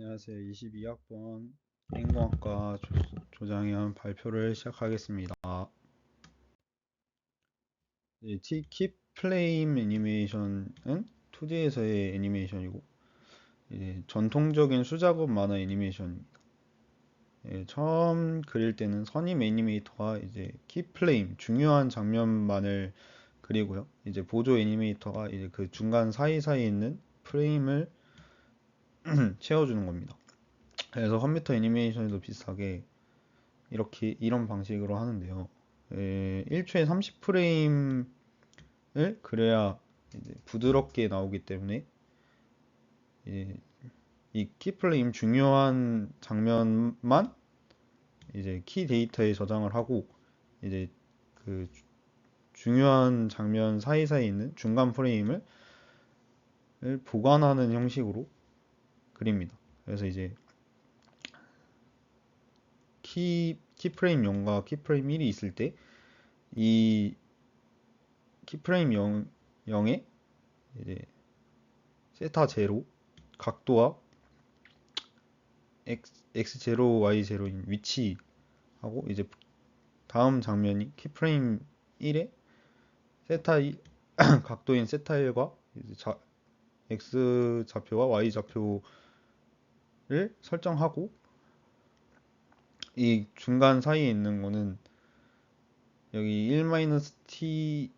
안녕하세요. 22학번 인공학과 조장현 발표를 시작하겠습니다. 키플레임 애니메이션은 2D에서의 애니메이션이고 전통적인 수작업 만화 애니메이션입니다. 처음 그릴 때는 선임 애니메이터가 이제 키플레임 중요한 장면만을 그리고요. 이제 보조 애니메이터가 이제 그 중간 사이사이에 있는 프레임을 채워주는 겁니다. 그래서 컴퓨터 애니메이션에도 비슷하게 이런 방식으로 하는데요. 1초에 30프레임을 그려야 이제 부드럽게 나오기 때문에 이 키프레임 중요한 장면만 이제 키 데이터에 저장을 하고 이제 그 중요한 장면 사이사이에 있는 중간 프레임을 보관하는 형식으로 그립니다. 그래서 이제 키프레임 0과 키프레임 1이 있을 때 이 키프레임 0에 이제 세타 제로 각도와 x0, y0인 위치하고 이제 다음 장면이 키프레임 1에 세타 1, 각도인 세타 1과 이제 x 좌표와 y 좌표를 설정하고 이 중간 사이에 있는 거는 여기 1-t의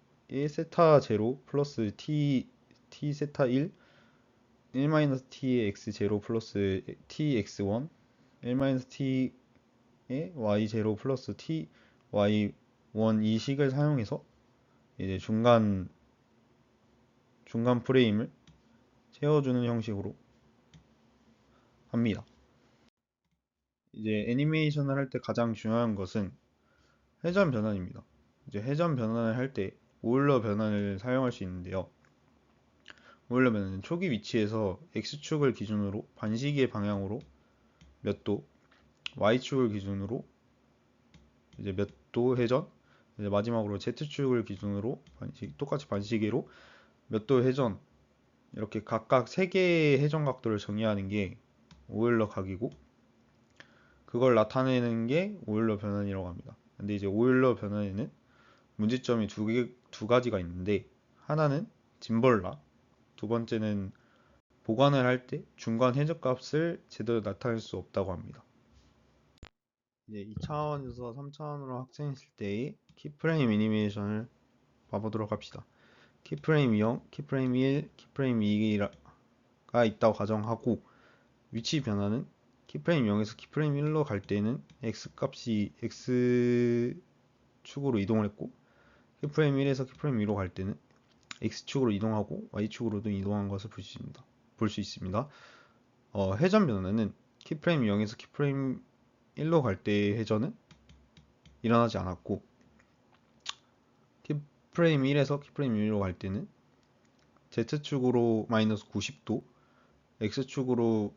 세타 제로 플러스 t 세타 1 1-t의 x0 플러스 t x1 1-t의 y0 플러스 t y1 이 식을 사용해서 이제 중간 프레임을 채워주는 형식으로 합니다. 이제 애니메이션을 할 때 가장 중요한 것은 회전 변환입니다. 이제 회전 변환을 할 때 오일러 변환을 사용할 수 있는데요. 오일러 변환은 초기 위치에서 x축을 기준으로 반시계 방향으로 몇 도, y축을 기준으로 이제 몇 도 회전, 이제 마지막으로 z축을 기준으로 똑같이 반시계로 몇 도 회전, 이렇게 각각 3개의 회전 각도를 정의하는 게 오일러 각이고 그걸 나타내는 게 오일러 변환이라고 합니다. 근데 이제 오일러 변환에는 문제점이 두 가지가 있는데 하나는 짐벌락, 두 번째는 보관을 할 때 중간 해적값을 제대로 나타낼 수 없다고 합니다. 이제 2차원에서 3차원으로 확장했을 때의 키프레임 애니메이션을 봐보도록 합시다. 키프레임 0, 키프레임 1, 키프레임 2가 있다고 가정하고 위치 변화는 키프레임 0에서 키프레임 1로 갈 때는 x값이 x축으로 이동을 했고 키프레임 1에서 키프레임 2로 갈 때는 x축으로 이동하고 y축으로도 이동한 것을 볼 수 있습니다. 회전 변화는 키프레임 0에서 키프레임 1로 갈 때의 회전은 일어나지 않았고 키프레임 1에서 키프레임 2로 갈 때는 z축으로 마이너스 90도, x축으로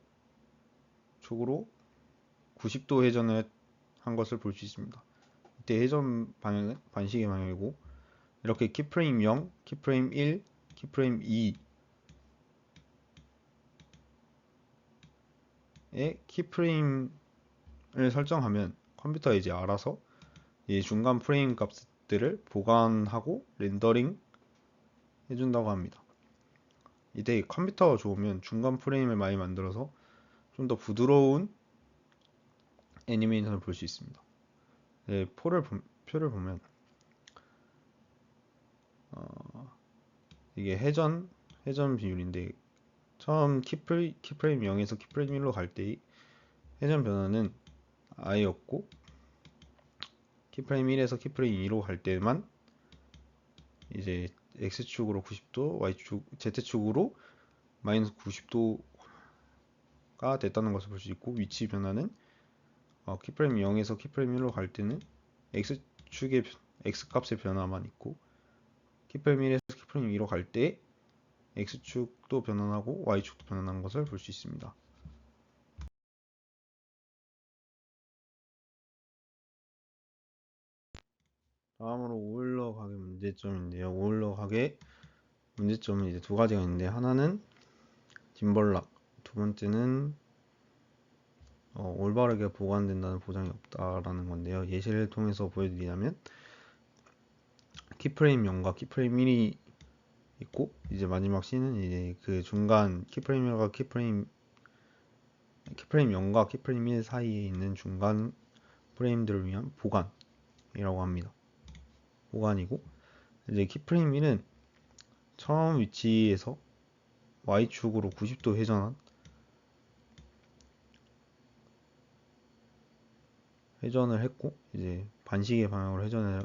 90도 회전을 한 것을 볼 수 있습니다. 이때 회전 방향은 반시계 방향이고 이렇게 키프레임 0, 키프레임 1, 키프레임 2의 키프레임을 설정하면 컴퓨터가 이제 알아서 이 중간 프레임 값들을 보관하고 렌더링 해준다고 합니다. 이때 컴퓨터가 좋으면 중간 프레임을 많이 만들어서 좀 더 부드러운 애니메이션을 볼 수 있습니다. 네, 표를 보면 이게 회전 비율인데 처음 키프레임 0에서 키프레임 1로 갈 때의 회전 변화는 아예 없고 키프레임 1에서 키프레임 2로 갈 때만 이제 x축으로 90도, z축으로 마이너스 90도가 됐다는 것을 볼 수 있고 위치 변화는 키프레임 0에서 키프레임 1로 갈 때는 x축의 x값의 변화만 있고 키프레임 1에서 키프레임 2로 갈 때 x축도 변환하고 y축도 변환한 것을 볼 수 있습니다. 다음으로 오일러 각의 문제점인데요. 오일러 각의 문제점은 이제 두 가지가 있는데 하나는 짐벌락, 두 번째는 올바르게 보관된다는 보장이 없다라는 건데요. 예시를 통해서 보여드리자면 키프레임 0과 키프레임 1이 있고 이제 마지막 C는 이제 그 중간 키프레임 1과 키프레임 0과 키프레임 1 사이에 있는 중간 프레임들을 위한 보관이라고 합니다. 보관이고 이제 키프레임 1은 처음 위치에서 Y축으로 90도 회전을 했고 이제 반시계 방향으로 회전을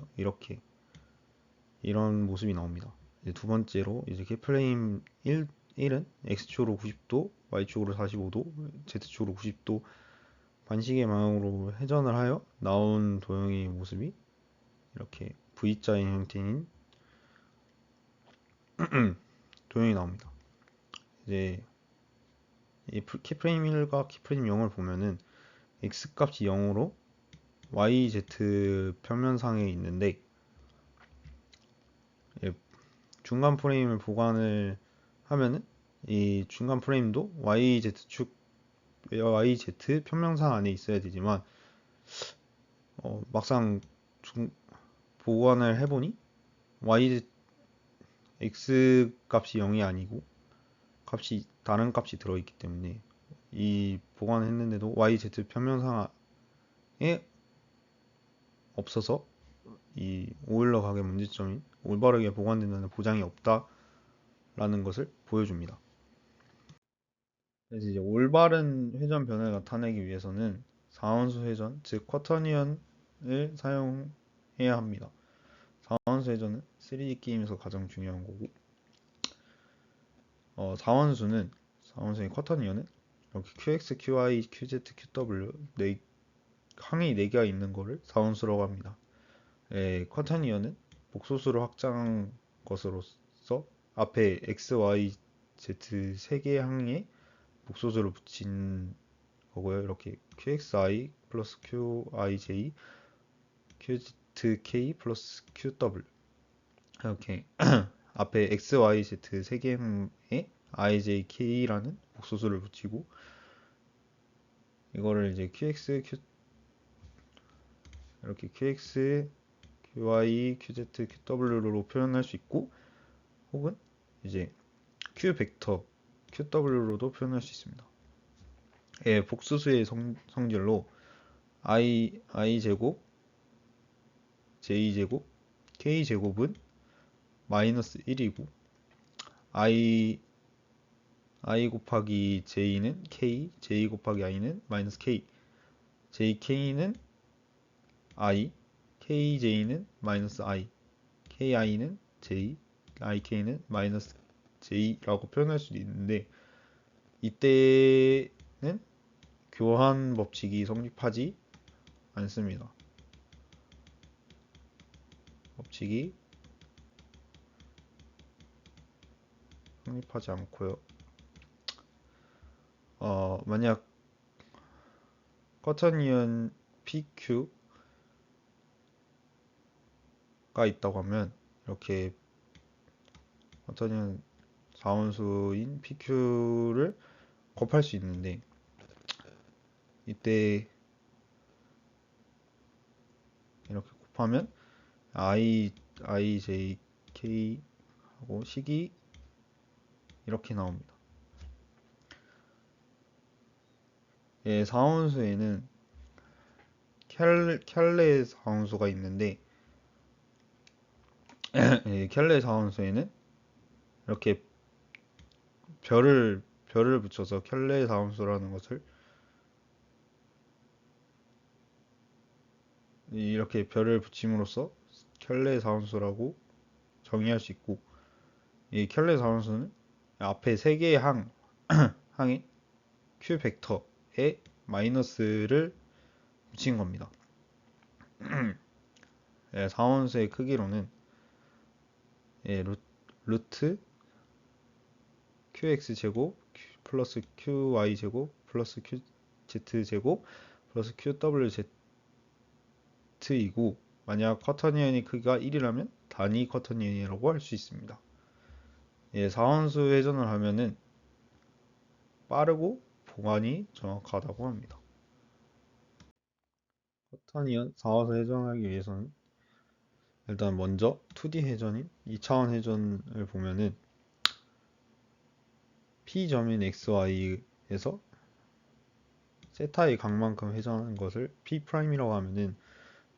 이런 모습이 나옵니다. 이제 두 번째로 이제 키프레임 1은 X축으로 90도, Y축으로 45도, Z축으로 90도 반시계 방향으로 회전을 하여 나온 도형의 모습이 이렇게 V자인 형태인 도형이 나옵니다. 이제 이 키프레임 1과 키프레임 0을 보면은 X 값이 0으로 YZ 평면상에 있는데 중간 프레임을 보관을 하면은 이 중간 프레임도 YZ 평면상 안에 있어야 되지만 막상 보관을 해보니 X 값이 0이 아니고 다른 값이 들어있기 때문에 이 보관을 했는데도 YZ 평면상에 없어서 이 오일러 가게 문제점인 올바르게 보관된다는 보장이 없다라는 것을 보여줍니다. 그래서 이제 올바른 회전 변화를 나타내기 위해서는 4원수 회전, 즉 쿼터니언을 사용해야 합니다. 4원수 회전은 3D 게임에서 가장 중요한 거고 4원수의 쿼터니언은 이렇게 QX, QI, QZ, QW 항이 4개가 있는 거를 4원수라고 합니다. 쿼터니언은 복소수로 확장한 것으로서 앞에 X, Y, Z 3개의 항에 복소수를 붙인 거고요. 이렇게 QXI 플러스 QIJ, QZK 플러스 QW 이렇게 앞에 X, Y, Z 3개의 항에 IJK라는 복소수를 붙이고 이거를 이제 이렇게 QX, QI, QZ, QW로 표현할 수 있고 혹은 이제 Q 벡터, QW로도 표현할 수 있습니다. 복수수의 성질로 I 제곱, J 제곱, K 제곱은 마이너스 1이고 I 곱하기 J는 K, J 곱하기 I는 마이너스 K, JK는 I, KJ는 마이너스 I, KI는 J, IK는 마이너스 J라고 표현할 수도 있는데 이때는 교환 법칙이 성립하지 않습니다. 법칙이 성립하지 않고요. 만약 쿼터니언 PQ가 있다고 하면 이렇게 쿼터니언 4원수인 PQ를 곱할 수 있는데 이때 이렇게 곱하면 IJK 하고 식이 이렇게 나옵니다. 4원수에는 켤레 4원수가 있는데 켤레 4원수에는 이렇게 별을 붙여서 켤레 4원수라는 것을 이렇게 별을 붙임으로써 켤레 4원수라고 정의할 수 있고 이 켤레 4원수는 앞에 3개의 항에 q 벡터에 마이너스를 붙인 겁니다. 4원수의 크기로는 루트 qx 제곱 플러스 qy 제곱 플러스 qz 제곱 플러스 qw z이고 만약 쿼터니언의 크기가 1이라면 단위 쿼터니언이라고 할 수 있습니다. 4원수 회전을 하면은 빠르고 보관이 정확하다고 합니다. 커터니언 4화서 회전하기 위해서는 일단 먼저 2D 회전인 2차원 회전을 보면은 P점인 XY에서 세타의 각만큼 회전하는 것을 P'이라고 하면은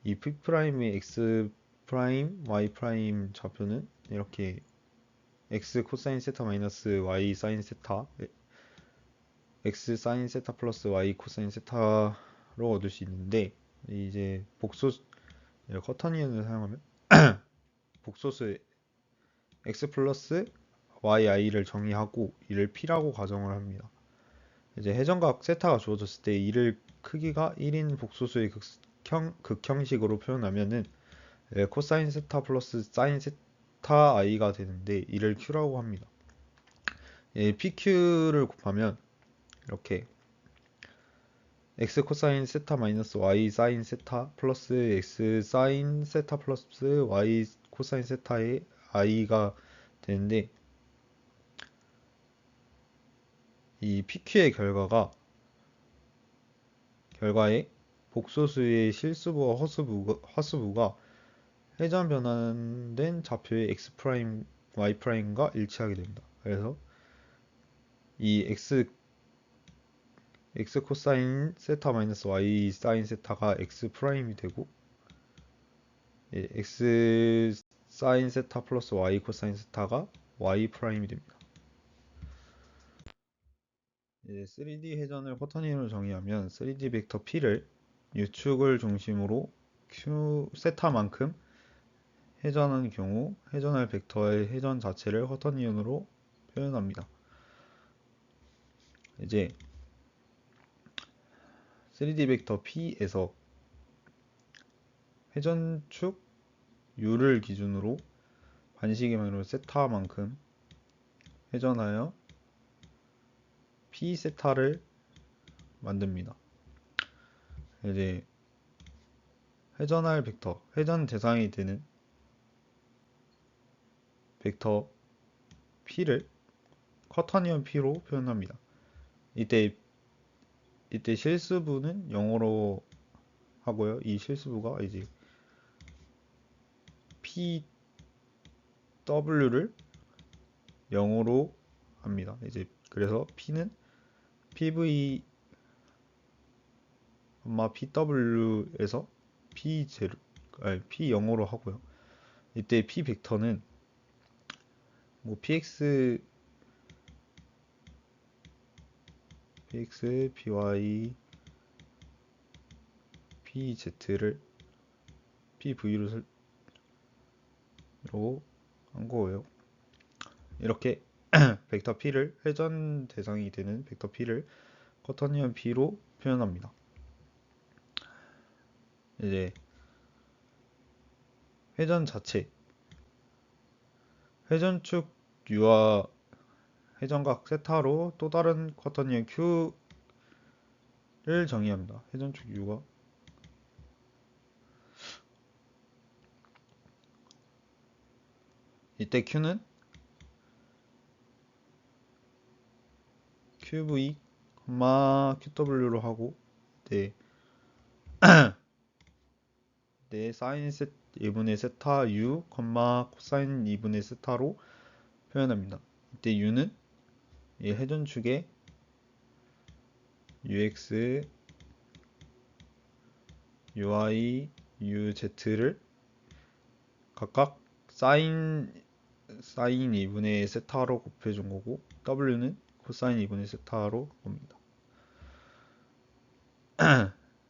이 P'의 X 프라임, Y 프라임 좌표는 이렇게 X 코사인 세타 마이너스 Y 사인 세타 X 사인 세타 플러스 Y 코사인 세타로 얻을 수 있는데 이제 복소수 커터니언을 사용하면 복소수 X 플러스 YI를 정의하고 이를 P라고 가정을 합니다. 이제 회전각 세타가 주어졌을 때 이를 크기가 1인 복소수의 극형식으로 표현하면은 코사인 세타 플러스 사인 세타 i가 되는데 이를 Q라고 합니다. PQ를 곱하면 이렇게 x 코사인 세타 마이너스 y 사인 세타 플러스 x 사인 세타 플러스 y 코사인 세타의 i가 되는데 이 PQ의 결과에 복소수의 실수부와 허수부가 회전 변환된 좌표의 x 프라임, y 프라임과 일치하게 됩니다. 그래서 이 x 코사인 세타 마이너스 y 사인 세타가 x 프라임이 되고 x 사인 세타 플러스 y 코사인 세타가 y 프라임이 됩니다. 3D 회전을 커터니언으로 정의하면 3D 벡터 P를 U축을 중심으로 Q 세타만큼 회전하는 경우 회전할 벡터의 회전 자체를 커터니언으로 표현합니다. 이제 3D 벡터 P에서 회전축 U를 기준으로 반시계 방향으로 세타만큼 회전하여 P 세타를 만듭니다. 이제 회전할 벡터, 회전 대상이 되는 벡터 P를 커터니언 P로 표현합니다. 이때 실수부는 0으로 하고요. 이 실수부가 이제 PW를 0으로 합니다. 이제 그래서 P는 PV, PW에서 P0으로 하고요. 이때 P 벡터는 뭐 PX, PY, PZ를 PV로 한 거예요. 이렇게 벡터 P를 회전 대상이 되는 벡터 P를 커터니언 P로 표현합니다. 이제 회전 자체, 회전축 U와 회전각 세타로 또 다른 커터니언 Q를 정의합니다. 회전축 U가 이때 Q는 QV, QW로 하고 네 사인 2분의 세타 U, 코사인 2분의 세타로 표현합니다. 이때 U는 이 회전축의 UX, UI, UZ를 각각 사인 2분의 세타로 곱해준 거고 W는 코사인 2분의 세타로 봅니다.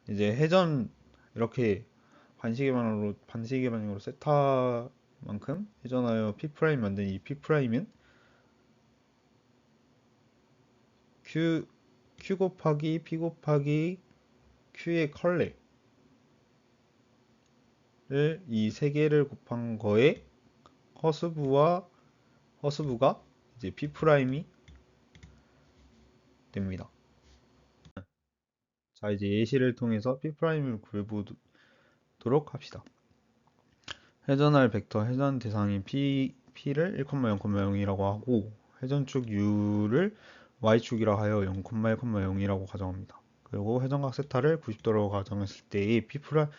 이제 회전 이렇게 반시계 방향으로 세타만큼 회전하여 P' 만든 이 P'은 Q 곱하기 P 곱하기 Q의 컬레를 이 세 개를 곱한 거에 허수부가 이제 P'이 됩니다. 자, 이제 예시를 통해서 P'을 구해보도록 합시다. 회전할 벡터 회전 대상인 P를 1,0,0,0이라고 하고 회전축 U를 Y축이라 하여 0,1,0이라고 가정합니다. 그리고 회전각 세타를 90도로 가정했을 때의 P'임을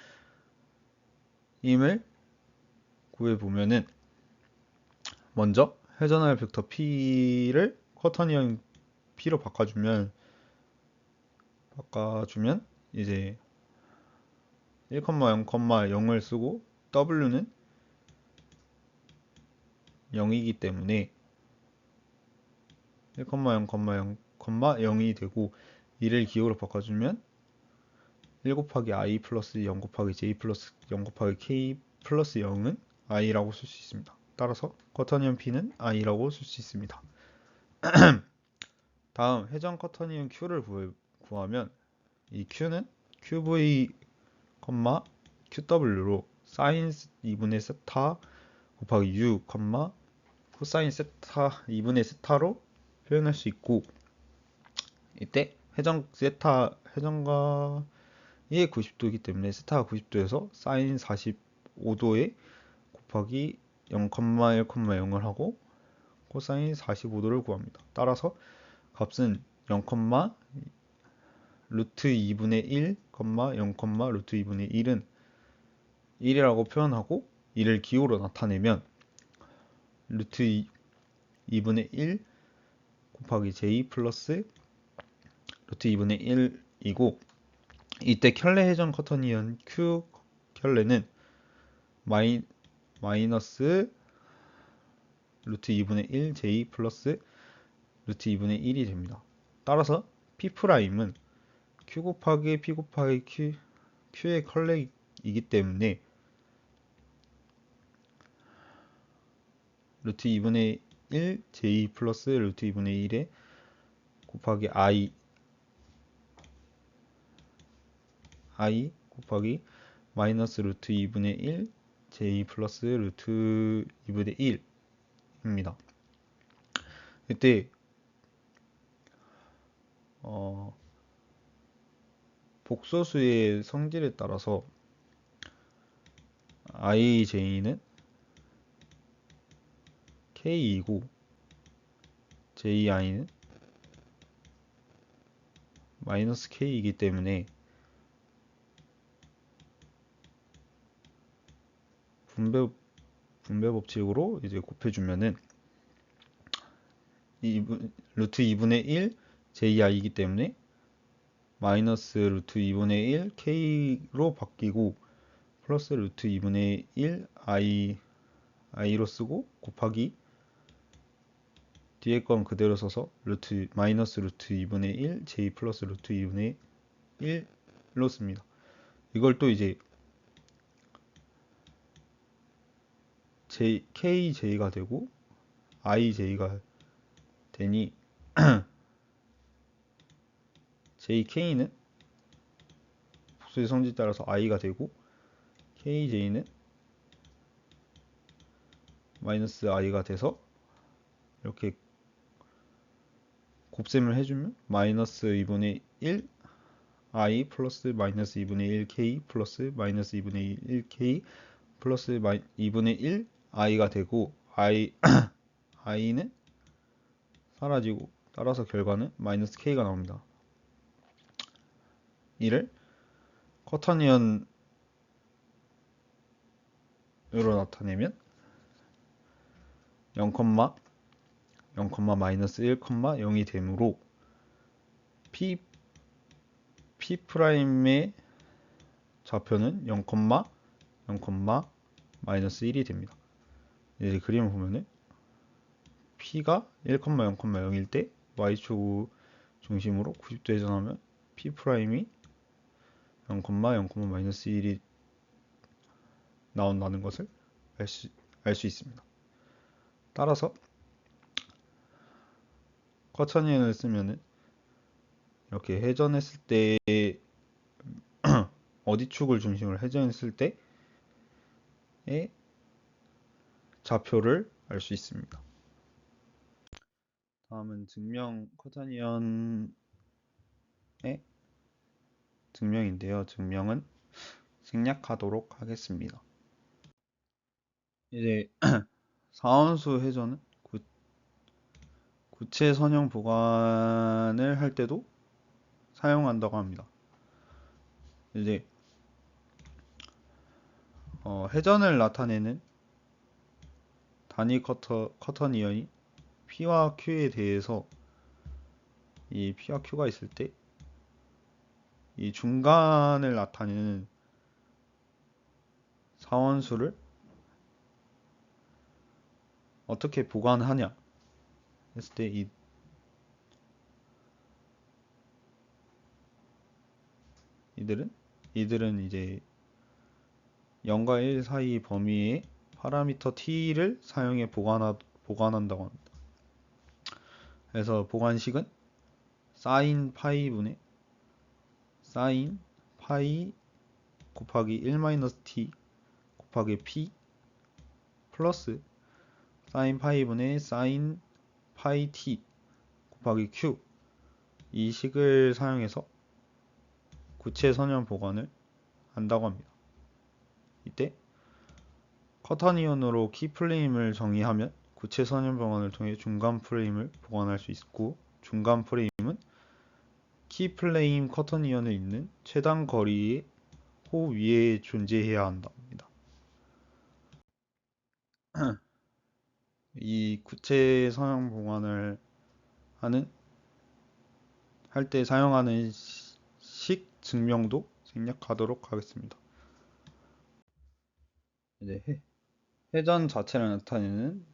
구해보면은 먼저 회전할 벡터 P를 쿼터니언 P로 바꿔주면 이제 1,0,0을 쓰고 W는 0이기 때문에 1,0,0,0이 되고 이를 기호로 바꿔주면 1 곱하기 i 플러스 0 곱하기 j 플러스 0 곱하기 k 플러스 0은 i라고 쓸 수 있습니다. 따라서 쿼터니언 P는 i라고 쓸 수 있습니다. 다음 회전 쿼터니언 Q를 구하면 이 Q는 QV, QW로 사인 2분의 세타 곱하기 U, 코사인 세타 2분의 세타로 표현할 수 있고 이때 회전각이 90도이기 때문에 세타가 90도여서 사인 45도에 곱하기 0,1,0을 하고 코사인 45도를 구합니다. 따라서 값은 0, 루트 2분의 1, 0, 루트 2분의 1은 1이라고 표현하고 이를 기호로 나타내면 루트 2분의 1 곱하기 j 플러스 루트 2분의 1이고 이때 켤레 회전 쿼터니언 Q 켤레는 마이너스 루트 2분의 1 j 플러스 루트 2분의 1이 됩니다. 따라서 P'은 Q 곱하기 P 곱하기 Q의 컬렉이기 때문에 루트 2분의 1 j 플러스 루트 2분의 1에 곱하기 i 곱하기 마이너스 루트 2분의 1 j 플러스 루트 2분의 1입니다. 이때 복소수의 성질에 따라서 ij는 k이고 ji는 마이너스 k이기 때문에 분배 법칙으로 이제 곱해주면은 루트 2분의 1 ji이기 때문에 마이너스 루트 2분의 1 k로 바뀌고 플러스 루트 2분의 1 i로 쓰고 곱하기 뒤에 건 그대로 써서 마이너스 루트 2분의 1 j 플러스 루트 2분의 1로 씁니다. 이걸 또 이제 kj가 되고 ij가 되니 jk는 복수의 성질에 따라서 i가 되고 kj는 마이너스 i가 돼서 이렇게 곱셈을 해주면 마이너스 2분의 1 i 플러스 마이너스 2분의 1 k 플러스 마이너스 2분의 1 k 플러스 2분의 1 i가 되고 i는 사라지고 따라서 결과는 마이너스 k가 나옵니다. 이를 쿼터니언으로 나타내면 0, 0, 마이너스 1, 0이 되므로 P'의 좌표는 0, 0, 마이너스 1이 됩니다. 이제 그림을 보면은 P가 1, 0, 0일 때 Y축 중심으로 90도 회전하면 P'이 0, 0, 마이너스 1이 나온다는 것을 알 수 있습니다. 따라서 쿼터니언을 쓰면은 이렇게 회전했을 때 어디 축을 중심으로 회전했을 때의 좌표를 알 수 있습니다. 다음은 쿼터니언의 증명인데요. 증명은 생략하도록 하겠습니다. 이제 사원수 회전은 구체 선형 보관을 할 때도 사용한다고 합니다. 이제 회전을 나타내는 단위 커터니언이 P와 Q에 대해서 이 P와 Q가 있을 때 이 중간을 나타내는 사원수를 어떻게 보관하냐 했을 때 이들은 이제 0과 1 사이 범위의 파라미터 t를 사용해 보관한다고 합니다. 그래서 보관식은 sin 파이분의 sin 파이 곱하기 1-t 곱하기 p 플러스 sin 파이분의 sin 파이 t 곱하기 q 이 식을 사용해서 구체 선형 보관을 한다고 합니다. 이때 커터니언으로 키 프레임을 정의하면 구체 선형 보관을 통해 중간 프레임을 보관할 수 있고, 중간 프레임은 키 프레임 커터니언을 잇는 최단 거리의 호 위에 존재해야 한답니다. 이 구체 선형 보관을 할 때 사용하는 식 증명도 생략하도록 하겠습니다. 이제 회전 자체를 나타내는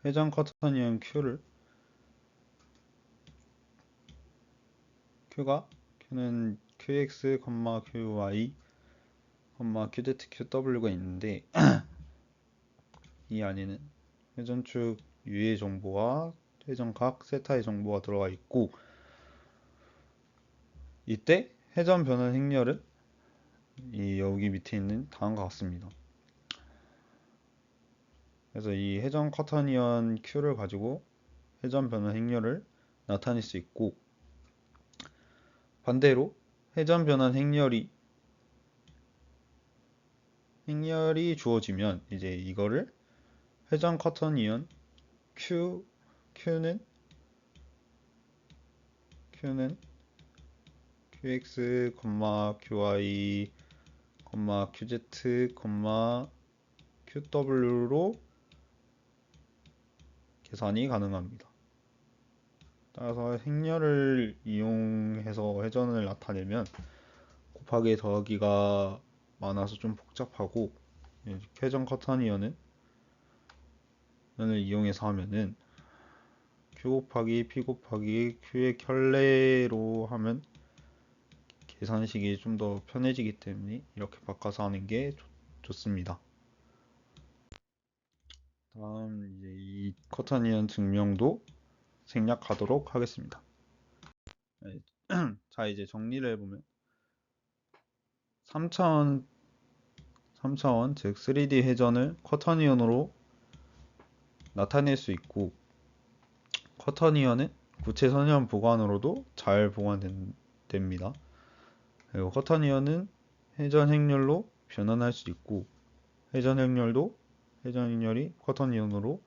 회전 커터니언 Q는 QX, QY, QZ, QW가 있는데 이 안에는 회전축 U의 정보와 회전각 세타의 정보가 들어가 있고, 이때 회전 변환 행렬은 여기 밑에 있는 다음과 같습니다. 그래서 이 회전 커터니언 Q를 가지고 회전 변환 행렬을 나타낼 수 있고, 반대로 회전 변환 행렬이 주어지면 이제 이거를 회전 커터니언 Q는 QX, QY, QZ, QW로 계산이 가능합니다. 따라서 행렬을 이용해서 회전을 나타내면 곱하기 더하기가 많아서 좀 복잡하고, 회전 커터니언을 이용해서 하면은 Q 곱하기 P 곱하기 Q의 켤레로 하면 계산식이 좀 더 편해지기 때문에 이렇게 바꿔서 하는 게 좋습니다. 다음 이제 이 커터니언 증명도 생략하도록 하겠습니다. 자, 이제 정리를 해보면 3차원 즉 3D 회전을 커터니언으로 나타낼 수 있고, 커터니언은 구체 선형 보관으로도 잘 보관됩니다. 그리고 커터니언은 회전 행렬로 변환할 수 있고, 회전 행렬이 커터니언으로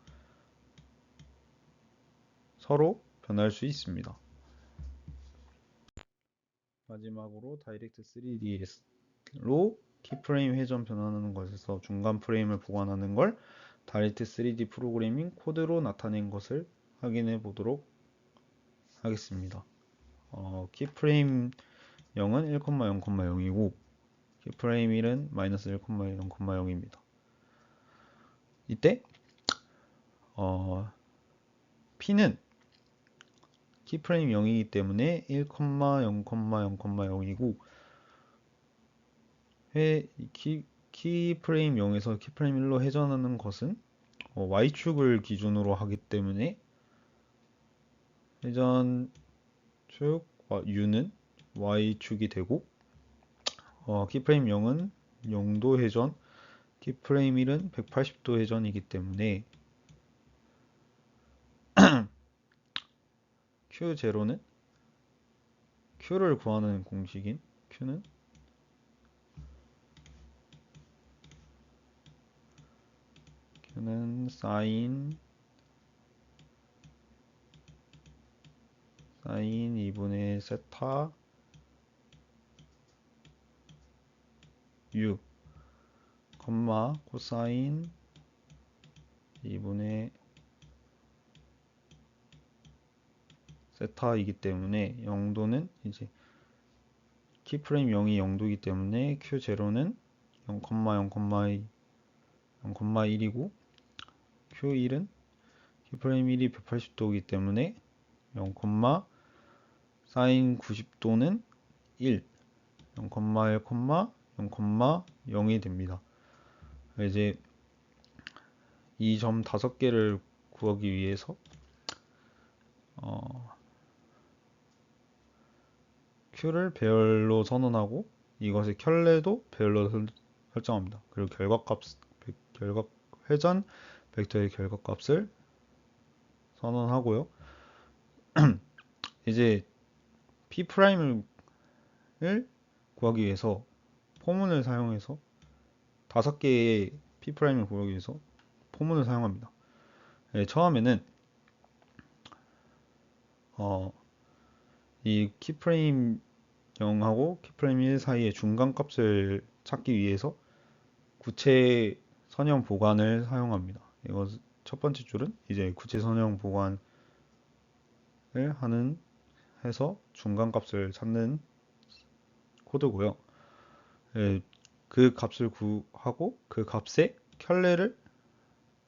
서로 변할 수 있습니다. 마지막으로 다이렉트 3D로 키프레임 회전 변환하는 것에서 중간 프레임을 보관하는 걸 다이렉트 3D 프로그래밍 코드로 나타낸 것을 확인해 보도록 하겠습니다. 키프레임 0은 1,0,0,이고 키프레임 1은 -1,0,0,입니다. 이때 P는 키프레임 0이기 때문에 1,0,0,0이고 키프레임 0에서 키프레임 1로 회전하는 것은 Y축을 기준으로 하기 때문에 회전축 U는 Y축이 되고, 키프레임 0은 0도 회전, 키프레임 1은 180도 회전이기 때문에 Q0는 Q를 구하는 공식인 Q는 sin 2분의 세타 U, 콤마 코사인 2분의 세타이기 때문에 0도는 이제 키프레임 0이 0도이기 때문에 Q0는 0,0,2 0,1이고 Q1은 키프레임 1이 180도이기 때문에 0, 사인 90도는 1, 0,1, 0,0이 됩니다. 이제 이 점 5개를 구하기 위해서 Q를 배열로 선언하고 이것의 켤레도 배열로 설정합니다. 그리고 결과 회전 벡터의 결과값을 선언하고요. 이제 P'을 구하기 위해서 포문을 사용해서 5개의 P'을 구하기 위해서 포문을 사용합니다. 네, 처음에는 이 키프레임 0하고 키프레임 1 사이의 중간값을 찾기 위해서 구체 선형 보관을 사용합니다. 이거 첫 번째 줄은 이제 구체 선형 보관을 해서 중간값을 찾는 코드고요. 예, 그 값을 구하고 그 값의 켤레를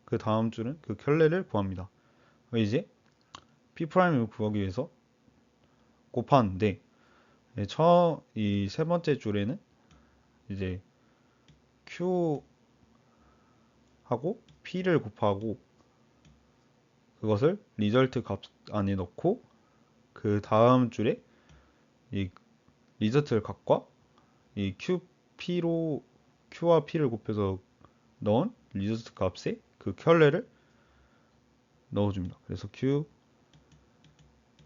그 다음 줄은 그 켤레를 구합니다. 이제 P'을 구하기 위해서 곱하는데 이 세 번째 줄에는 이제 Q하고 P를 곱하고 그것을 리절트 값 안에 넣고 그 다음 줄에 이 리저트 값과 이 Q와 P를 곱해서 넣은 리저트 값에 그 켤레를 넣어줍니다. 그래서 Q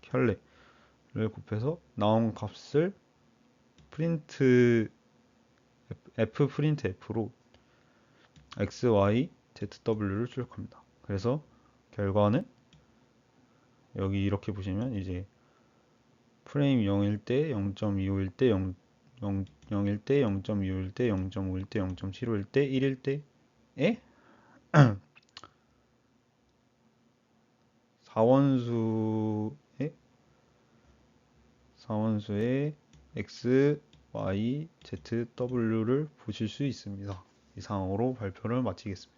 켤레를 곱해서 나온 값을 프린트 F 프린트 F로 X, Y, Z, W를 출력합니다. 그래서 결과는 여기 이렇게 보시면 이제 프레임 0일 때 0.25일 때 0, 0일 때 0.25일 때 0.5일 때 0.75일 때 1일 때에 4원수의 X, Y, Z, W를 보실 수 있습니다. 이상으로 발표를 마치겠습니다.